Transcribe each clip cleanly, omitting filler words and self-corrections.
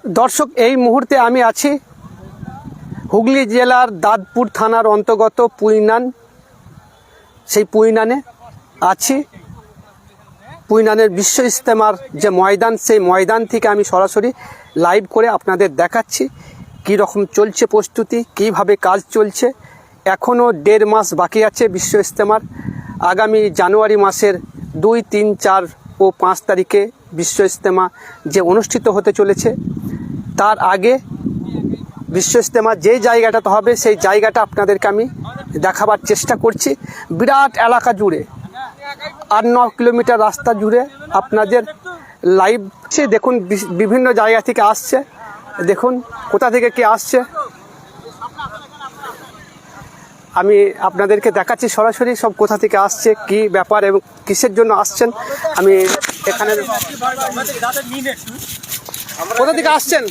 দর্শক, এই মুহূর্তে আমি আছি হুগলি জেলার দাঁতপুর থানার অন্তর্গত পুইনান। সেই পুইনানে আছি। পুইনানের বিশ্ব ইজতেমার যে ময়দান, সেই ময়দান থেকে আমি সরাসরি লাইভ করে আপনাদের দেখাচ্ছি কী রকম চলছে প্রস্তুতি, কীভাবে কাজ চলছে। এখনও 1.5 মাস বাকি আছে বিশ্ব ইজতেমার। আগামী জানুয়ারি মাসের 2, 3, 4 ও 5 তারিখে বিশ্ব ইজতেমা যে অনুষ্ঠিত হতে চলেছে, তার আগে বিশ্ব ইজতেমা যে জায়গাটাতে হবে সেই জায়গাটা আপনাদেরকে আমি দেখাবার চেষ্টা করছি। বিরাট এলাকা জুড়ে 8-9 কিলোমিটার রাস্তা জুড়ে আপনাদের লাইভ দেখুন। বিভিন্ন জায়গা থেকে আসছে, দেখুন কোথা থেকে কে আসছে আমি আপনাদেরকে দেখাচ্ছি সরাসরি, সব কোথা থেকে আসছে, কি ব্যাপার এবং কিসের জন্য আসছেন। আমি এখানে কোথা থেকে আসছেন?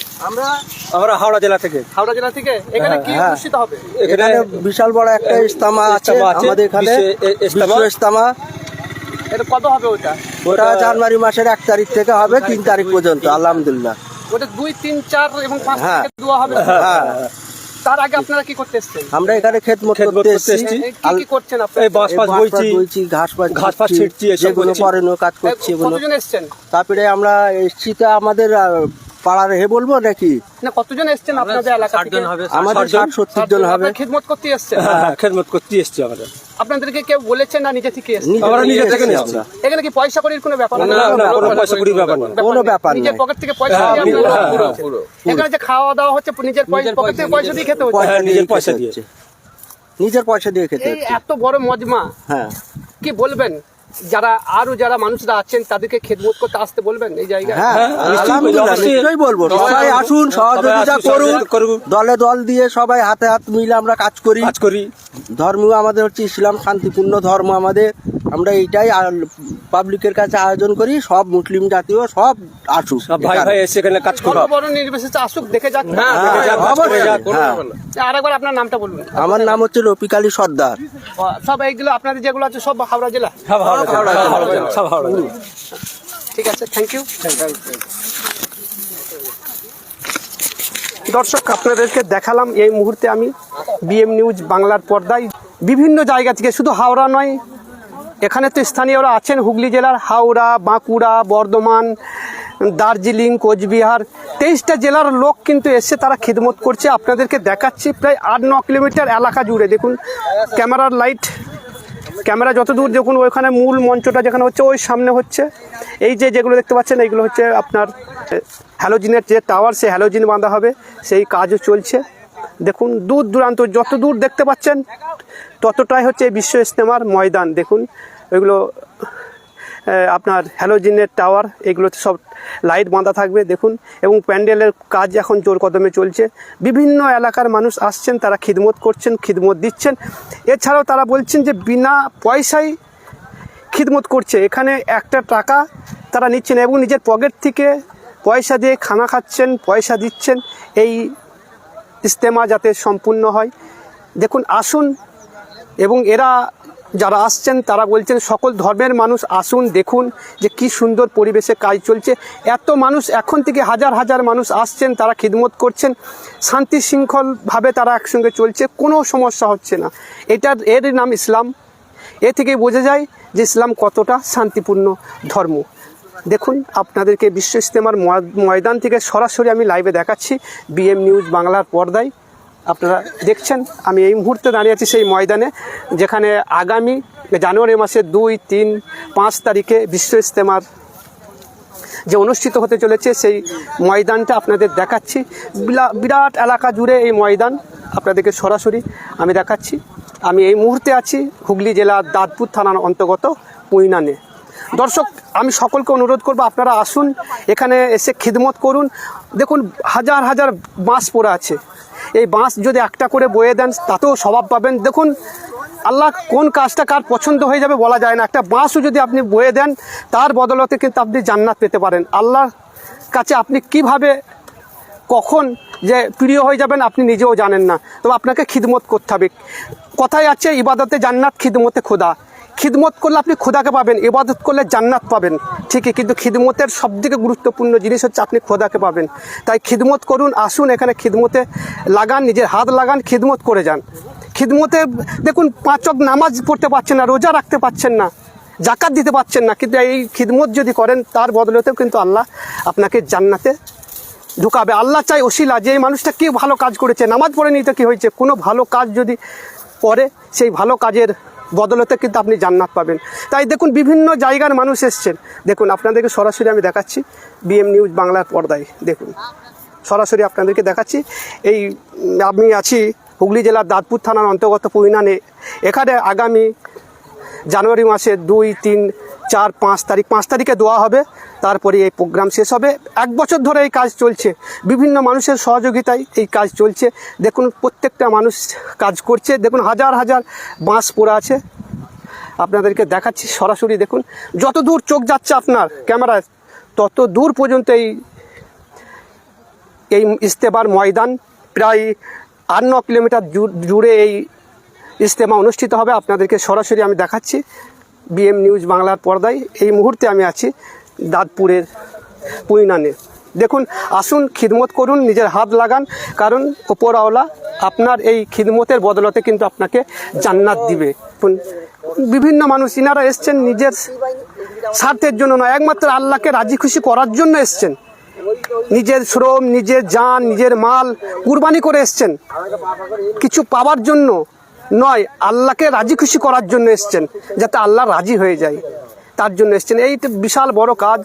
আমরা হাওড়া জেলা থেকে। হাওড়া জেলা থেকে। এখানে কি অনুষ্ঠিত হবে? এখানে বিশাল বড় একটা ইজতেমা আছে আমাদের এখানে, বিশ্ব ইজতেমা। এটা কত হবে? ওটা জানুয়ারি মাসের 1 তারিখ থেকে হবে 3 তারিখ পর্যন্ত, আলহামদুলিল্লাহ। ওটা 2, 3, 4 এবং 5 তারিখে দেওয়া হবে। তার আগে আপনারা কি করতে এসেছেন? আমরা এখানে খেদমত করতে এসেছি। কি করছেন আপনারা? এই বাঁশ বইছি, ঘাস ছিটছি, যেগুলো করণীয় কাজ করছি এগুলো। কতজন এসেছেন? তারপরে আমরা এসছি তা আমাদের পাড়ার বলবো নাকি না, কতজন এসেছেন আপনাদের এলাকা থেকে? আমাদের 60-70 জন হবে। খেদমত করতে এসেছেন? হ্যাঁ, খেদমত করতে এসেছি আমরা। আপনাদেরকে কেউ বলেছেন না নিজে থেকে এসেছেন? আমরা নিজে থেকে এসেছি। এখানে কি পয়সা করির কোনো ব্যাপার? না, কোনো পয়সা করির ব্যাপার না, কোনো ব্যাপার না। নিজের পকেট থেকে পয়সা দিয়ে আপনারা পুরো এখানে যে খাওয়া দাওয়া হচ্ছে নিজের পকেট থেকে পয়সা দিয়ে খেতে হচ্ছে? নিজের পয়সা দিয়ে, নিজের পয়সা দিয়ে খেতে হচ্ছে। এত বড় মজমা, হ্যাঁ, কি বলবেন? যারা মানুষরা আছেন তাদেরকে খেদমত করতে আসতে বলবেন এই জায়গায়? হ্যাঁ, নিশ্চয়ই বলবো। সবাই আসুন, সহযোগিতা করুন, দলে দল দিয়ে সবাই হাতে হাত মিলে আমরা কাজ করি। ধর্ম আমাদের হচ্ছে ইসলাম, শান্তিপূর্ণ ধর্ম আমাদের। আমরা এইটাই পাবলিকের কাছে আয়োজন করি, সব মুসলিম জাতীয় সব আসুক, ভাই ভাই এসে এখানে কাজ করুক, বড় নির্বিশেষে আসুক, দেখে যাক। আরেকবার আপনার নামটা বলুন। আমার নাম হচ্ছে রফিক আলী সর্দার। সব এইগুলো আপনাদের যেগুলো আছে সব হাওড়া জেলা? ঠিক আছে, থ্যাংক ইউ। দর্শক, আপনাদেরকে দেখালাম এই মুহূর্তে আমি বিএম নিউজ বাংলার পর্দায় বিভিন্ন জায়গা থেকে, শুধু হাওড়া নয়, এখানে তো স্থানীয়রা আছেন হুগলি জেলার, হাওড়া, বাঁকুড়া, বর্ধমান, দার্জিলিং, কোচবিহার, 23টা জেলার লোক কিন্তু এসে তারা খিদমত করছে। আপনাদেরকে দেখাচ্ছি প্রায় 8-9 কিলোমিটার এলাকা জুড়ে। দেখুন ক্যামেরার লাইট, ক্যামেরা যত দূর দেখুন, ওইখানে মূল মঞ্চটা যেখানে হচ্ছে ওই সামনে হচ্ছে। এই যেগুলো দেখতে পাচ্ছেন এইগুলো হচ্ছে আপনার হ্যালোজিনের যে টাওয়ার, সে হ্যালোজিন বাঁধা হবে, সেই কাজও চলছে। দেখুন দূর দূরান্ত যত দূর দেখতে পাচ্ছেন ততটাই হচ্ছে বিশ্ব ইজতেমার ময়দান। দেখুন ওইগুলো আপনার হ্যালোজিনের টাওয়ার, এগুলোতে সব লাইট বাঁধা থাকবে দেখুন। এবং প্যান্ডেলের কাজ এখন জোর কদমে চলছে। বিভিন্ন এলাকার মানুষ আসছেন, তারা খিদমত করছেন, খিদমত দিচ্ছেন। এছাড়াও তারা বলছেন যে বিনা পয়সায় খিদমত করছে, এখানে একটা টাকা তারা নিচ্ছেন এবং নিজের পকেট থেকে পয়সা দিয়ে খানা খাচ্ছেন, পয়সা দিচ্ছেন এই ইজতেমা যাতে সম্পূর্ণ হয়। দেখুন আসুন, এবং এরা যারা আসছেন তারা বলছেন সকল ধর্মের মানুষ আসুন, দেখুন যে কি সুন্দর পরিবেশে কাজ চলছে। এত মানুষ, এখন থেকে হাজার হাজার মানুষ আসছেন, তারা খিদমত করছেন, শান্তি শৃঙ্খলভাবে তারা একসঙ্গে চলছে, কোনো সমস্যা হচ্ছে না। এর নাম ইসলাম। এ থেকে বোঝা যায় যে ইসলাম কতটা শান্তিপূর্ণ ধর্ম। দেখুন আপনাদেরকে বিশ্ব ইজতেমার ময়দান থেকে সরাসরি আমি লাইভে দেখাচ্ছি বিএম নিউজ বাংলার পর্দায়। আপনারা দেখছেন আমি এই মুহূর্তে দাঁড়িয়ে আছি সেই ময়দানে, যেখানে আগামী জানুয়ারি মাসের 2, 3, 5 তারিখে বিশ্ব ইজতেমার যে অনুষ্ঠিত হতে চলেছে সেই ময়দানটা আপনাদের দেখাচ্ছি। বিরাট এলাকা জুড়ে এই ময়দান আপনাদেরকে সরাসরি আমি দেখাচ্ছি। আমি এই মুহূর্তে আছি হুগলি জেলার দাঁতপুর থানার অন্তর্গত পুইনানে। দর্শক, আমি সকলকে অনুরোধ করব আপনারা আসুন, এখানে এসে খিদমত করুন। দেখুন হাজার হাজার বাঁশ পড়ে আছে, এই বাঁশ যদি একটা করে বয়ে দেন তাতেও স্বভাব পাবেন। দেখুন আল্লাহ কোন কাজটা কার পছন্দ হয়ে যাবে বলা যায় না। একটা বাঁশও যদি আপনি বয়ে দেন তার বদলতে কিন্তু আপনি জান্নাত পেতে পারেন। আল্লাহর কাছে আপনি কিভাবে কখন যে প্রিয় হয়ে যাবেন আপনি নিজেও জানেন না, তবে আপনাকে খিদমত করতে হবে। কথায় আছে ইবাদতে জান্নাত, খিদমতে খোদা। খিদমত করলে আপনি খোদাকে পাবেন, ইবাদত করলে জান্নাত পাবেন ঠিকই, কিন্তু খিদমতের সবথেকে গুরুত্বপূর্ণ জিনিস হচ্ছে আপনি খোদাকে পাবেন। তাই খিদমত করুন, আসুন এখানে খিদমতে লাগান, নিজের হাত লাগান, খিদমত করে যান। খিদমতে দেখুন 5 ওয়াক্ত নামাজ পড়তে পারছেন না, রোজা রাখতে পারছেন না, জাকাত দিতে পারছেন না, কিন্তু এই খিদমত যদি করেন তার বদলেতেও কিন্তু আল্লাহ আপনাকে জান্নাতে ঢুকাবে। আল্লাহ চাই ওসিলা, যে এই মানুষটা কি ভালো কাজ করেছে, নামাজ পড়ে নিতে কি হয়েছে, কোনো ভালো কাজ যদি করে সেই ভালো কাজের বদলতে কিন্তু আপনি জান্নাত পাবেন। তাই দেখুন বিভিন্ন জায়গার মানুষ এসছেন, দেখুন আপনাদেরকে সরাসরি আমি দেখাচ্ছি বিএম নিউজ বাংলার পর্দায়, দেখুন সরাসরি আপনাদেরকে দেখাচ্ছি। এই আমি আছি হুগলি জেলার দাঁতপুর থানার অন্তর্গত পুইনানে। এখানে আগামী জানুয়ারি মাসের 2, 3, 4, 5 তারিখ, 5 তারিখে দোয়া হবে, তারপরে এই প্রোগ্রাম শেষ হবে। 1 বছর ধরে এই কাজ চলছে, বিভিন্ন মানুষের সহযোগিতায় এই কাজ চলছে। দেখুন প্রত্যেকটা মানুষ কাজ করছে, দেখুন হাজার হাজার বাঁশ পড়ে আছে, আপনাদেরকে দেখাচ্ছি সরাসরি। দেখুন যত দূর চোখ যাচ্ছে আপনার ক্যামেরায় তত দূর পর্যন্ত এই ইজতেমার ময়দান, প্রায় 8-9 কিলোমিটার জুড়ে এই ইজতেমা অনুষ্ঠিত হবে। আপনাদেরকে সরাসরি আমি দেখাচ্ছি বিএম নিউজ বাংলার পর্দায়। এই মুহূর্তে আমি আছি দাঁতপুরের পুইনানে। দেখুন আসুন, খিদমত করুন, নিজের হাত লাগান, কারণ ওপরওয়ালা আপনার এই খিদমতের বদলতে কিন্তু আপনাকে জান্নাত দিবে। বিভিন্ন মানুষ ইনারা এসছেন নিজের স্বার্থের জন্য নয়, একমাত্র আল্লাহকে রাজি খুশি করার জন্য এসছেন। নিজের শ্রম, নিজের জান, নিজের মাল কুরবানি করে এসছেন, কিছু পাওয়ার জন্য নয়, আল্লাহকে রাজি খুশি করার জন্য এসছেন, যাতে আল্লাহ রাজি হয়ে যায় তার জন্য এসছেন। এই বিশাল বড় কাজ,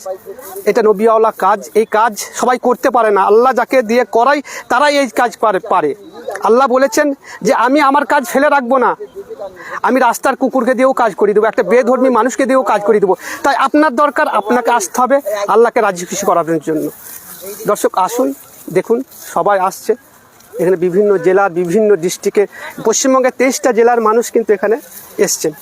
এটা নবিয়াওয়ালা কাজ। এই কাজ সবাই করতে পারে না, আল্লাহ যাকে দিয়ে করাই তারাই এই কাজ পারে। আল্লাহ বলেছেন যে আমি আমার কাজ ফেলে রাখবো না, আমি রাস্তার কুকুরকে দিয়েও কাজ করে দেবো, একটা বেধর্মী মানুষকে দিয়েও কাজ করে দেবো। তাই আপনার দরকার, আপনাকে আসতে হবে আল্লাহকে রাজি খুশি করানোর জন্য। দর্শক আসুন, দেখুন সবাই আসছে এখানে, বিভিন্ন জেলার বিভিন্ন ডিস্ট্রিক্টে, পশ্চিমবঙ্গের 23টা জেলার মানুষ কিন্তু এখানে এসছেন।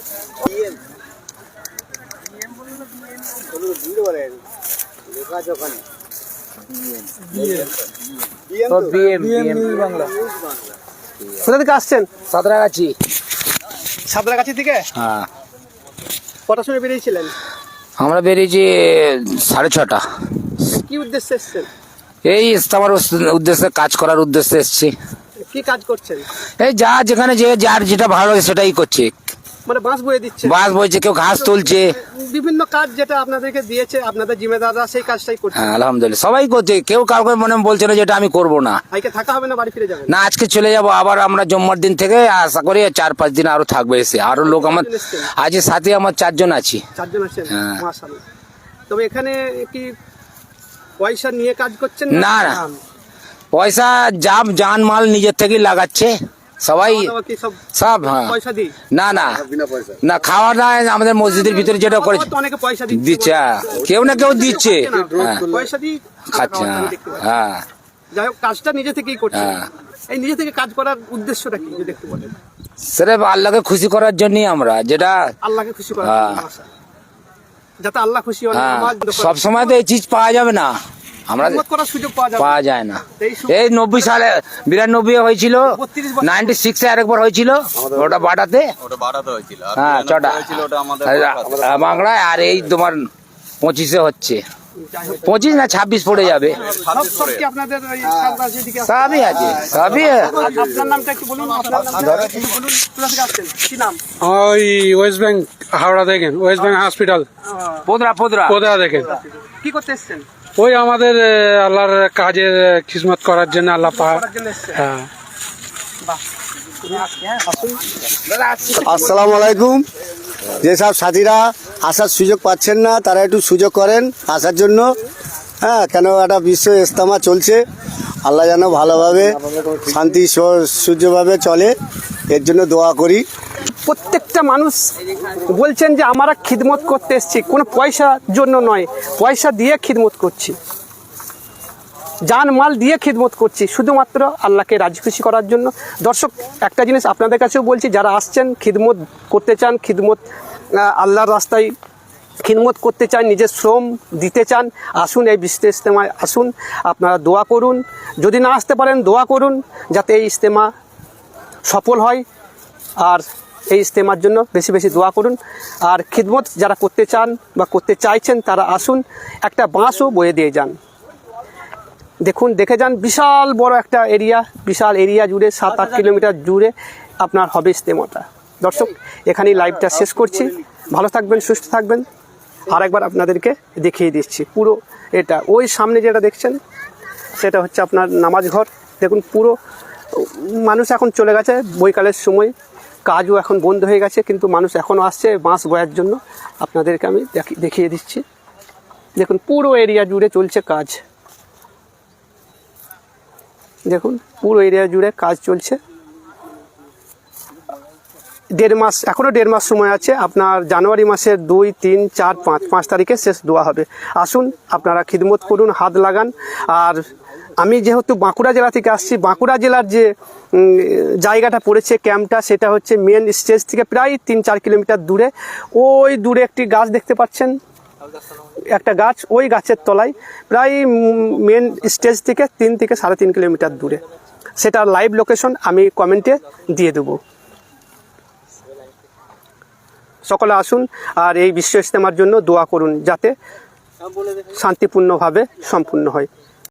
কোথা থেকে আসছেন? সাঁতরাগাছি। সাঁতরাগাছি থেকে? হ্যাঁ। কটার সময় বেরিয়েছিলেন? আমরা বেরিয়েছি 6:30। কি উদ্দেশ্যে এসছেন? এই ইস্তেমার উদ্দেশ্যে, কাজ করার উদ্দেশ্যে এসছি। কি কাজ করছেন? এই যেখানে যার যেটা ভালো লাগে সেটাই করছে। মানে বাঁশ বয়ে দিচ্ছে? বাস বইছে, কেউ ঘাস তুলছে, বিভিন্ন কাজ যেটা আপনাদেরকে দিয়েছে আপনাদের জিম্মেদাররা সেই কাজটাই করছে। হ্যাঁ আলহামদুলিল্লাহ সবাই করছে, কেউ কাউকে মনে বলছে না যেটা আমি করব না। আজকে থাকা হবে না, বাড়ি ফিরে যাবেন? না, আজকে চলে যাব, আবার আমরা জম্মার দিন থেকে আশা করি 4-5 দিন আরো থাকবে এসে। আরো লোক আমার আজ সাথে আমার 4 জন আছি। 4 জন আছেন? হ্যাঁ। মাশাআল্লাহ। তবে এখানে কি পয়সা নিয়ে কাজ করছেন? না না, পয়সা জান মাল নিজের থেকেই লাগাচ্ছে সবাই সব। হ্যাঁ, পয়সা দিই? না না না, খাওয়া না আমাদের মসজিদের ভিতরে যেটা করেছে অনেকে পয়সা দিচ্ছে, কেউ না কেউ দিচ্ছে, পয়সা দিই খাচ্ছে। হ্যাঁ, যাই হোক কাজটা নিজে থেকেই করছে। হ্যাঁ। এই নিজে থেকে কাজ করার উদ্দেশ্যটা কি যদি একটু বলেন? সেটা আল্লাহকে খুশি করার জন্যই আমরা, যেটা আল্লাহকে খুশি করার হ্যাঁ। জন্য, যাতে আল্লাহ খুশি হন। হ্যাঁ, সব সময় তো এই চিজ পাওয়া যাবে না, আমরা খিদমত করার সুযোগ পাওয়া যাবে। পাওয়া যায় না। এই 90 সালে 92 হয়েছিল, 96-এ আরেকবার হয়েছিল, ওটা বাটাতে হয়েছিল। হ্যাঁ চটা বাংলায়, আর এই তোমার 25-এ হচ্ছে, 25 না 26 পড়ে যাবে। সব কি আপনাদের ওই সাতরাশি দিকে আছে? সবই আছে, সবই। আপনার নামটা একটু বলুন, আপনার নামটা একটু বলুন, কোথা থেকে আসছেন, কি নাম? ওই ওয়েস্ট ব্যাংক হাওড়া দেখেন, ওয়েস্ট ব্যাংক হসপিটাল পোদরা দেখেন। কি করতে এসেছেন? ওই আমাদের আল্লাহর কাজের খিদমত করার জন্য আল্লাহ করার জন্য এসেছেন? হ্যাঁ। বাহ, আসুন। আসসালামু আলাইকুম। যেসব সাথীরা আসার সুযোগ পাচ্ছেন না তারা একটু সুযোগ করেন আসার জন্য। হ্যাঁ, কেন একটা বিশ্ব ইজতেমা চলছে, আল্লাহ যেন ভালোভাবে শান্তি সূর্যভাবে চলে, এর জন্য দোয়া করি। প্রত্যেকটা মানুষ বলছেন যে আমরা খিদমত করতে এসেছি, কোনো পয়সার জন্য নয়, পয়সা দিয়ে খিদমত করছি, জান মাল দিয়ে খিদমত করছি, শুধুমাত্র আল্লাহকে রাজি খুশি করার জন্য। দর্শক একটা জিনিস আপনাদের কাছেও বলছি, যারা আসছেন খিদমত করতে চান, খিদমত আল্লাহর রাস্তায় খিদমত করতে চান, নিজের শ্রম দিতে চান, আসুন এই বিশ্ব ইজতেমায় আসুন। আপনারা দোয়া করুন, যদি না আসতে পারেন দোয়া করুন যাতে এই ইজতেমা সফল হয়। আর এই ইজতেমার জন্য বেশি বেশি দোয়া করুন। আর খিদমত যারা করতে চান বা করতে চাইছেন তারা আসুন, একটা বাঁশও বয়ে দিয়ে যান। দেখুন, দেখে যান, বিশাল বড় একটা এরিয়া, বিশাল এরিয়া জুড়ে 7-8 কিলোমিটার জুড়ে আপনার হবে ইজতেমাটা। দর্শক, এখানেই লাইভটা শেষ করছি। ভালো থাকবেন, সুস্থ থাকবেন। আর একবার আপনাদেরকে দেখিয়ে দিচ্ছি পুরো এটা। ওই সামনে যেটা দেখছেন সেটা হচ্ছে আপনার নামাজ ঘর। দেখুন, পুরো মানুষ এখন চলে গেছে, বৈকালের সময় কাজও এখন বন্ধ হয়ে গেছে, কিন্তু মানুষ এখনও আসছে বাঁশ বয়ার জন্য। আপনাদেরকে আমি দেখিয়ে দিচ্ছি। দেখুন, পুরো এরিয়া জুড়ে চলছে কাজ। দেখুন, পুরো এরিয়া জুড়ে কাজ চলছে। 1.5 মাস, এখনও 1.5 মাস সময় আছে। আপনার জানুয়ারি মাসের 2, 3, 4, 5 তারিখে শেষ দোয়া হবে। আসুন, আপনারা খিদমত করুন, হাত লাগান। আর আমি যেহেতু বাঁকুড়া জেলা থেকে আসছি, বাঁকুড়া জেলার যে জায়গাটা পড়েছে ক্যাম্পটা, সেটা হচ্ছে মেন স্টেজ থেকে প্রায় 3-4 কিলোমিটার দূরে। ওই দূরে একটি গাছ দেখতে পাচ্ছেন, একটা গাছ, ওই গাছের তলায় প্রায় মেন স্টেজ থেকে 3 থেকে 3.5 কিলোমিটার দূরে। সেটার লাইভ লোকেশন আমি কমেন্টে দিয়ে দেবো। সকলে আসুন আর এই বিশ্ব ইজতেমার জন্য দোয়া করুন, যাতে শান্তিপূর্ণভাবে সম্পূর্ণ হয়।